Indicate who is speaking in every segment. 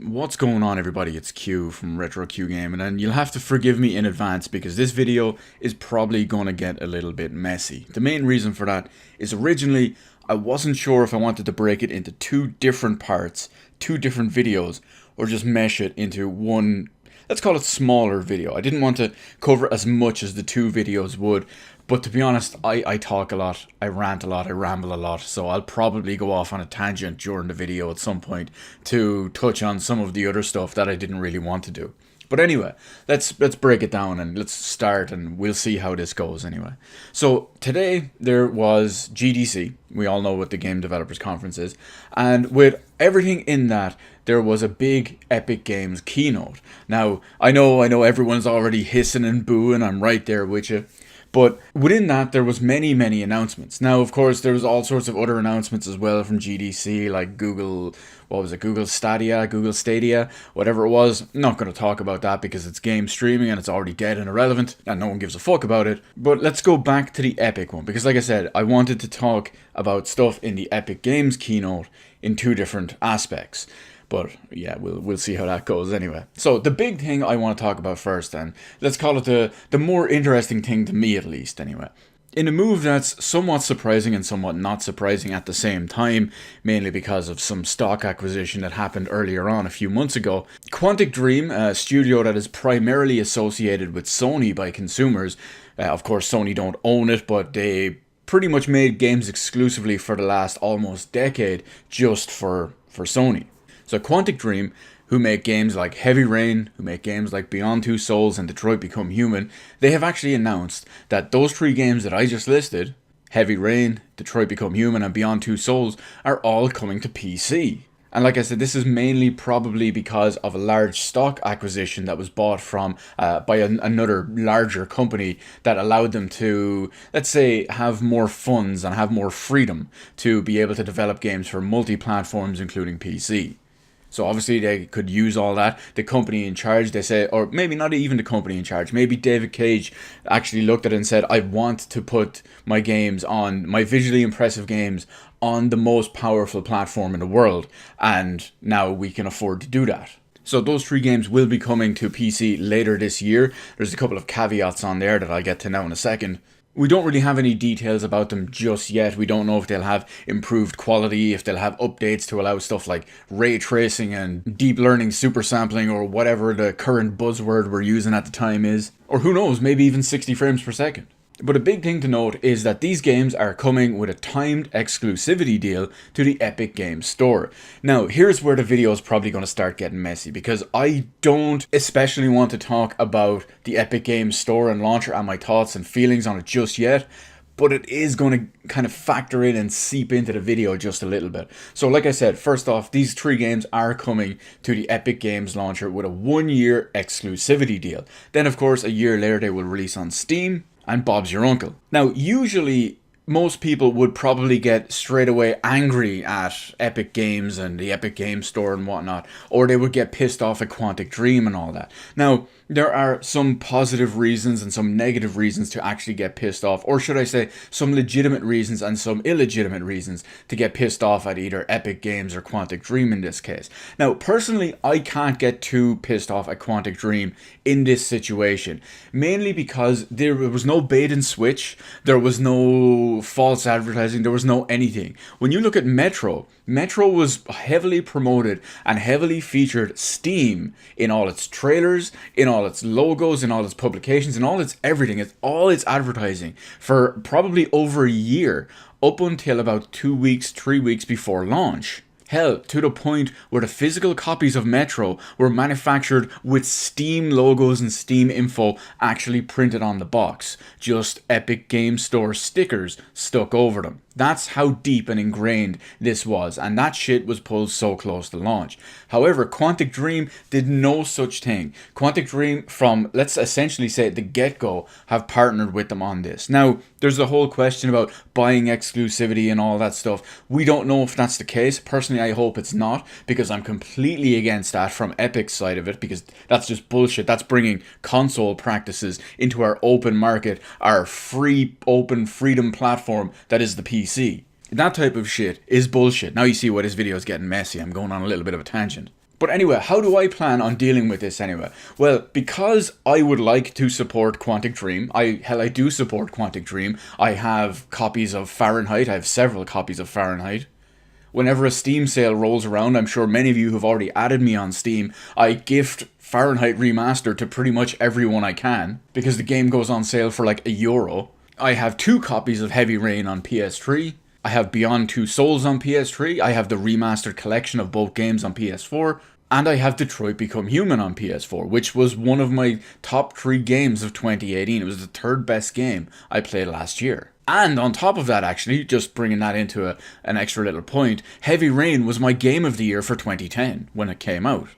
Speaker 1: What's going on, everybody? It's Q from Retro Q Gaming, and you'll have to forgive me in advance because this video is probably going to get a little bit messy. The main reason for that is originally I wasn't sure if I wanted to break it into two different parts, two different videos, or just mesh it into one, let's call it smaller video. I didn't want to cover as much as the two videos would, but to be honest, I talk a lot, I rant a lot, I ramble a lot, so I'll probably go off on a tangent during the video at some point to touch on some of the other stuff that I didn't really want to do. But anyway, let's break it down and let's start and we'll see how this goes anyway. So today there was GDC, we all know what the Game Developers Conference is, and with everything in that, there was a big Epic Games keynote. Now, I know everyone's already hissing and booing, I'm right there with you. But within that, there was many announcements. Now, of course, there was all sorts of other announcements as well from GDC, like Google, what was it, Google Stadia, whatever it was. I'm not going to talk about that because it's game streaming and it's already dead and irrelevant, and no one gives a fuck about it. But let's go back to the Epic one, because like I said, I wanted to talk about stuff in the Epic Games keynote in two different aspects. But yeah, we'll see how that goes anyway. So the big thing I want to talk about first, and let's call it the more interesting thing to me at least anyway. In a move that's somewhat surprising and somewhat not surprising at the same time, mainly because of some stock acquisition that happened earlier on a few months ago, Quantic Dream, a studio that is primarily associated with Sony by consumers, of course Sony don't own it, but they pretty much made games exclusively for the last almost decade just for Sony. So Quantic Dream, who make games like Heavy Rain, who make games like Beyond Two Souls and Detroit Become Human, they have actually announced that those three games that I just listed, Heavy Rain, Detroit Become Human and Beyond Two Souls, are all coming to PC. And like I said, this is mainly probably because of a large stock acquisition that was bought from by another larger company that allowed them to, let's say, have more funds and have more freedom to be able to develop games for multi-platforms, including PC. So obviously they could use all that. The company in charge, they say, or maybe not even the company in charge, maybe David Cage actually looked at it and said, I want to put my games on, my visually impressive games, on the most powerful platform in the world. And now we can afford to do that. So those three games will be coming to PC later this year. There's a couple of caveats on there that I'll get to now in a second. We don't really have any details about them just yet. We don't know if they'll have improved quality, if they'll have updates to allow stuff like ray tracing and deep learning super sampling or whatever the current buzzword we're using at the time is. Or who knows, maybe even 60 frames per second. But a big thing to note is that these games are coming with a timed exclusivity deal to the Epic Games Store. Now, here's where the video is probably going to start getting messy, because I don't especially want to talk about the Epic Games Store and launcher and my thoughts and feelings on it just yet, but it is going to kind of factor in and seep into the video just a little bit. So like I said, first off, these three games are coming to the Epic Games launcher with a 1-year exclusivity deal. Then of course, a year later they will release on Steam, and Bob's your uncle. Now, usually, most people would probably get straight away angry at Epic Games and the Epic Games Store and whatnot, or they would get pissed off at Quantic Dream and all that. Now, there are some positive reasons and some negative reasons to actually get pissed off, or should I say, some legitimate reasons and some illegitimate reasons to get pissed off at either Epic Games or Quantic Dream in this case. Now, personally, I can't get too pissed off at Quantic Dream in this situation, mainly because there was no bait and switch, there was no false advertising, there was no anything. When you look at Metro was heavily promoted and heavily featured Steam in all its trailers, in all its logos, in all its publications, in all its everything, all its advertising for probably over a year, up until about 2 weeks, 3 weeks before launch. Hell, to the point where the physical copies of Metro were manufactured with Steam logos and Steam info actually printed on the box. Just Epic Games Store stickers stuck over them. That's how deep and ingrained this was, and that shit was pulled so close to launch. However, Quantic Dream did no such thing. Quantic Dream, from, let's essentially say the get-go, have partnered with them on this. Now, there's a whole question about buying exclusivity and all that stuff. We don't know if that's the case. Personally, I hope it's not, because I'm completely against that from Epic's side of it, because that's just bullshit. That's bringing console practices into our open market, our free, open, freedom platform that is the PC. That type of shit is bullshit. Now you see why this video is getting messy. I'm going on a little bit of a tangent. But anyway, how do I plan on dealing with this anyway? Well, because I would like to support Quantic Dream, I do support Quantic Dream. I have copies of Fahrenheit, I have several copies of Fahrenheit. Whenever a Steam sale rolls around, I'm sure many of you have already added me on Steam, I gift Fahrenheit Remastered to pretty much everyone I can, because the game goes on sale for like €1. I have 2 copies of Heavy Rain on PS3. I have Beyond Two Souls on PS3, I have the remastered collection of both games on PS4, and I have Detroit Become Human on PS4, which was one of my top 3 games of 2018. It was the 3rd best game I played last year. And on top of that, actually, just bringing that into an extra little point, Heavy Rain was my game of the year for 2010 when it came out.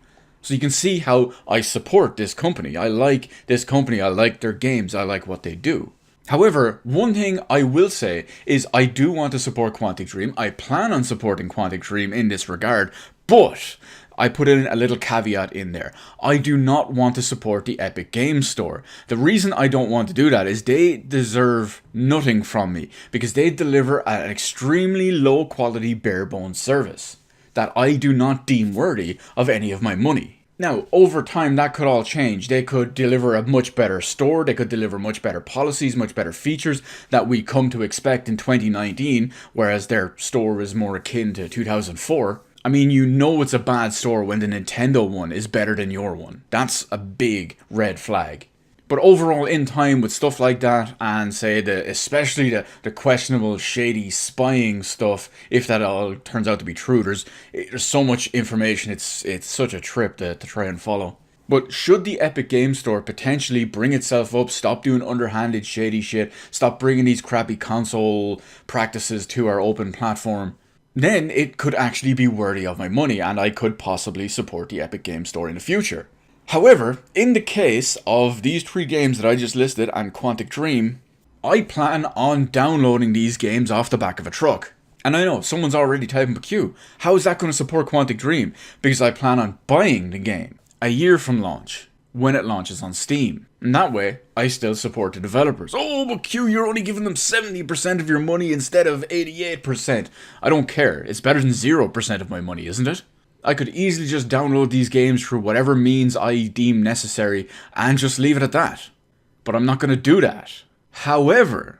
Speaker 1: So you can see how I support this company. I like this company, I like their games, I like what they do. However, one thing I will say is I do want to support Quantic Dream. I plan on supporting Quantic Dream in this regard, but I put in a little caveat in there. I do not want to support the Epic Games Store. The reason I don't want to do that is they deserve nothing from me, because they deliver an extremely low quality bare bones service that I do not deem worthy of any of my money. Now, over time, that could all change. They could deliver a much better store, they could deliver much better policies, much better features that we come to expect in 2019, whereas their store is more akin to 2004. I mean, you know it's a bad store when the Nintendo one is better than your one. That's a big red flag. But overall, in time, with stuff like that, and say especially the questionable, shady spying stuff, if that all turns out to be true, there's so much information, it's such a trip to try and follow. But should the Epic Games Store potentially bring itself up, stop doing underhanded, shady shit, stop bringing these crappy console practices to our open platform, then it could actually be worthy of my money, and I could possibly support the Epic Games Store in the future. However, in the case of these 3 games that I just listed and Quantic Dream, I plan on downloading these games off the back of a truck. And I know, someone's already typing Q. How is that going to support Quantic Dream? Because I plan on buying the game a year from launch, when it launches on Steam. And that way, I still support the developers. Oh, but Q, you're only giving them 70% of your money instead of 88%. I don't care. It's better than 0% of my money, isn't it? I could easily just download these games through whatever means I deem necessary and just leave it at that. But I'm not going to do that. However,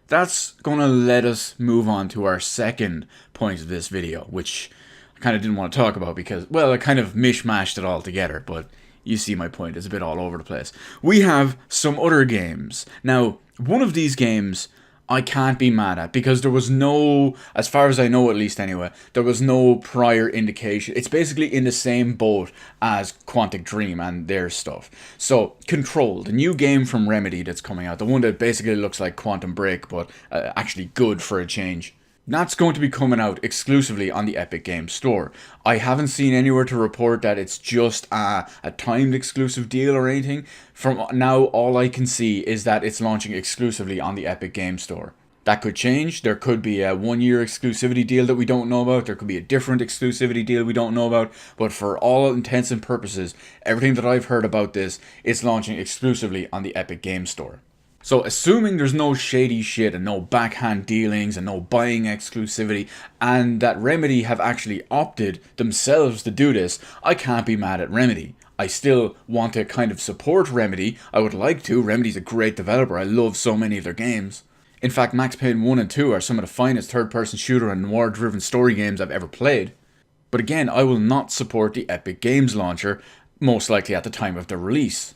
Speaker 1: that's going to let us move on to our second point of this video, which I kind of didn't want to talk about because, well, I kind of mishmashed it all together, but you see my point, it's a bit all over the place. We have some other games. Now, one of these games I can't be mad at, because there was no, as far as I know at least anyway, there was no prior indication. It's basically in the same boat as Quantic Dream and their stuff. So, Control, the new game from Remedy that's coming out, the one that basically looks like Quantum Break, but actually good for a change. That's going to be coming out exclusively on the Epic Games Store. I haven't seen anywhere to report that it's just a timed exclusive deal or anything. From now, all I can see is that it's launching exclusively on the Epic Games Store. That could change. There could be a 1-year exclusivity deal that we don't know about. There could be a different exclusivity deal we don't know about. But for all intents and purposes, everything that I've heard about this, it's launching exclusively on the Epic Games Store. So assuming there's no shady shit and no backhand dealings and no buying exclusivity, and that Remedy have actually opted themselves to do this, I can't be mad at Remedy. I still want to kind of support Remedy. I would like to. Remedy's a great developer. I love so many of their games. In fact, Max Payne 1 and 2 are some of the finest third-person shooter and noir-driven story games I've ever played. But again, I will not support the Epic Games launcher, most likely at the time of their release.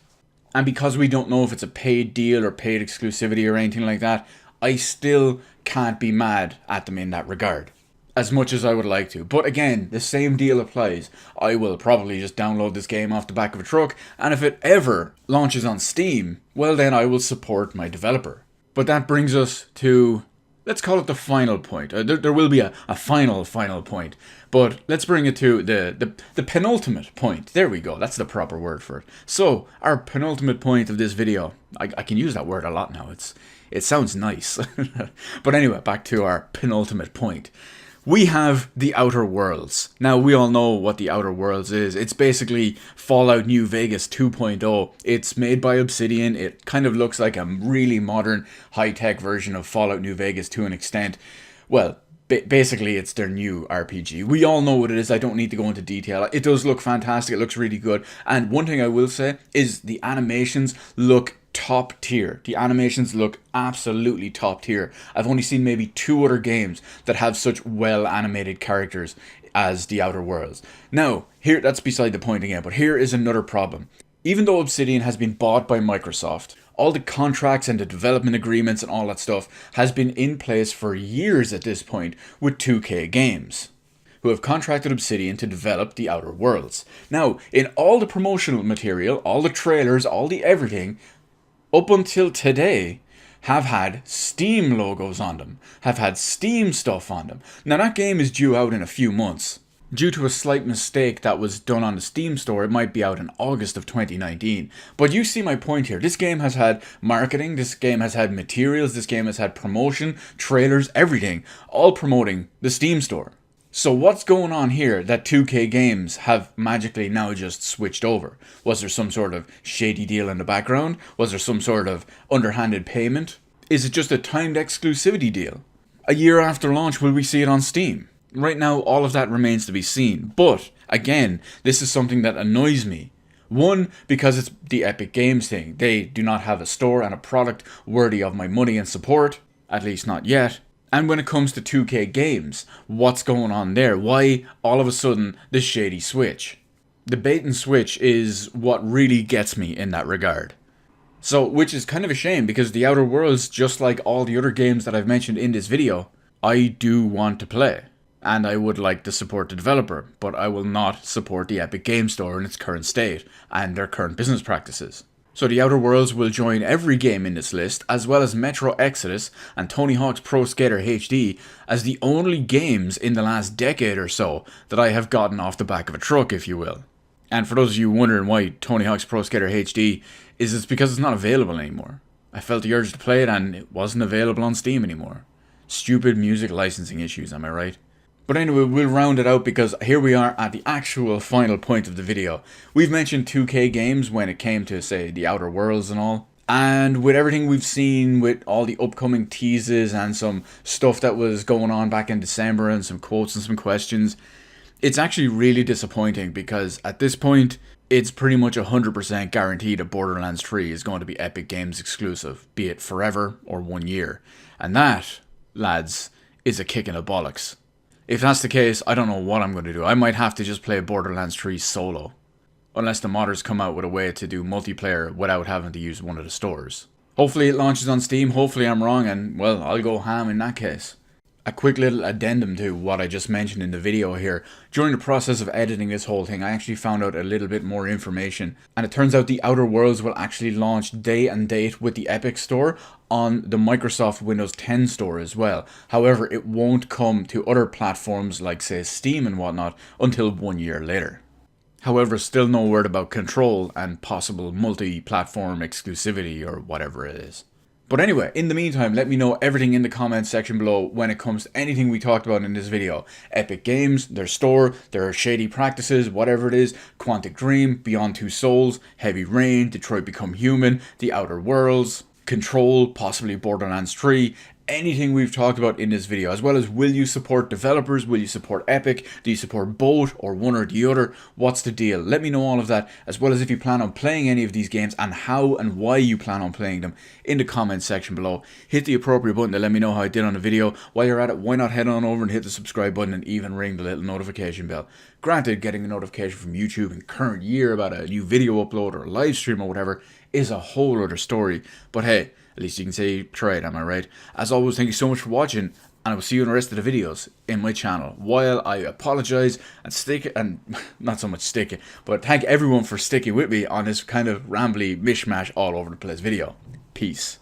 Speaker 1: And because we don't know if it's a paid deal or paid exclusivity or anything like that, I still can't be mad at them in that regard, as much as I would like to. But again, the same deal applies. I will probably just download this game off the back of a truck, and if it ever launches on Steam, well then I will support my developer. But that brings us to, let's call it the final point. There will be a final point. But let's bring it to the penultimate point. There we go. That's the proper word for it. So, our penultimate point of this video. I can use that word a lot now. It sounds nice. But anyway, back to our penultimate point. We have The Outer Worlds. Now, we all know what The Outer Worlds is. It's basically Fallout New Vegas 2.0. It's made by Obsidian. It kind of looks like a really modern, high-tech version of Fallout New Vegas to an extent. Well, Basically, it's their new RPG. We all know what it is. I don't need to go into detail. It does look fantastic. It looks really good. And one thing I will say is the animations look top tier. The animations look absolutely top tier. I've only seen maybe 2 other games that have such well animated characters as The Outer Worlds. Now, here, that's beside the point again, but here is another problem. Even though Obsidian has been bought by Microsoft, all the contracts and the development agreements and all that stuff has been in place for years at this point with 2K Games, who have contracted Obsidian to develop The Outer Worlds. Now, in all the promotional material, all the trailers, all the everything, up until today, have had Steam logos on them, have had Steam stuff on them. Now, that game is due out in a few months. Due to a slight mistake that was done on the Steam store, it might be out in August of 2019. But you see my point here. This game has had marketing, this game has had materials, this game has had promotion, trailers, everything, all promoting the Steam store. So what's going on here that 2K Games have magically now just switched over? Was there some sort of shady deal in the background? Was there some sort of underhanded payment? Is it just a timed exclusivity deal? A year after launch, will we see it on Steam? Right now, all of that remains to be seen. But, again, this is something that annoys me. One, because it's the Epic Games thing. They do not have a store and a product worthy of my money and support. At least not yet. And when it comes to 2K Games, what's going on there? Why, all of a sudden, this shady switch? The bait and switch is what really gets me in that regard. So, which is kind of a shame, because The Outer Worlds, just like all the other games that I've mentioned in this video, I do want to play. And I would like to support the developer, but I will not support the Epic Games Store in its current state, and their current business practices. So The Outer Worlds will join every game in this list, as well as Metro Exodus and Tony Hawk's Pro Skater HD, as the only games in the last decade or so that I have gotten off the back of a truck, if you will. And for those of you wondering why Tony Hawk's Pro Skater HD, it's because it's not available anymore. I felt the urge to play it and it wasn't available on Steam anymore. Stupid music licensing issues, am I right? But anyway, we'll round it out because here we are at the actual final point of the video. We've mentioned 2K Games when it came to, say, The Outer Worlds and all. And with everything we've seen, with all the upcoming teases and some stuff that was going on back in December and some quotes and some questions, it's actually really disappointing because at this point, it's pretty much 100% guaranteed that Borderlands 3 is going to be Epic Games exclusive, be it forever or 1 year. And that, lads, is a kick in the bollocks. If that's the case, I don't know what I'm going to do. I might have to just play Borderlands 3 solo. Unless the modders come out with a way to do multiplayer without having to use one of the stores. Hopefully it launches on Steam, hopefully I'm wrong, and well, I'll go ham in that case. A quick little addendum to what I just mentioned in the video here. During the process of editing this whole thing, I actually found out a little bit more information. And it turns out The Outer Worlds will actually launch day and date with the Epic Store on the Microsoft Windows 10 store as well. However, it won't come to other platforms like, say, Steam and whatnot until 1 year later. However, still no word about Control and possible multi-platform exclusivity or whatever it is. But anyway, in the meantime, let me know everything in the comments section below when it comes to anything we talked about in this video. Epic Games, their store, their shady practices, whatever it is, Quantic Dream, Beyond Two Souls, Heavy Rain, Detroit Become Human, The Outer Worlds, Control, possibly Borderlands 3, anything we've talked about in this video, as well as will you support developers, will you support Epic, do you support both or one or the other, what's the deal? Let me know all of that, as well as if you plan on playing any of these games and how and why you plan on playing them in the comments section below. Hit the appropriate button to let me know how I did on the video. While you're at it, why not head on over and hit the subscribe button and even ring the little notification bell. Granted, getting a notification from YouTube in current year about a new video upload or a live stream or whatever is a whole other story, but hey, at least you can say try it, am I right? As always, thank you so much for watching, and I will see you in the rest of the videos in my channel. While I apologize and not so much stick it, but thank everyone for sticking with me on this kind of rambly mishmash all over the place video. Peace.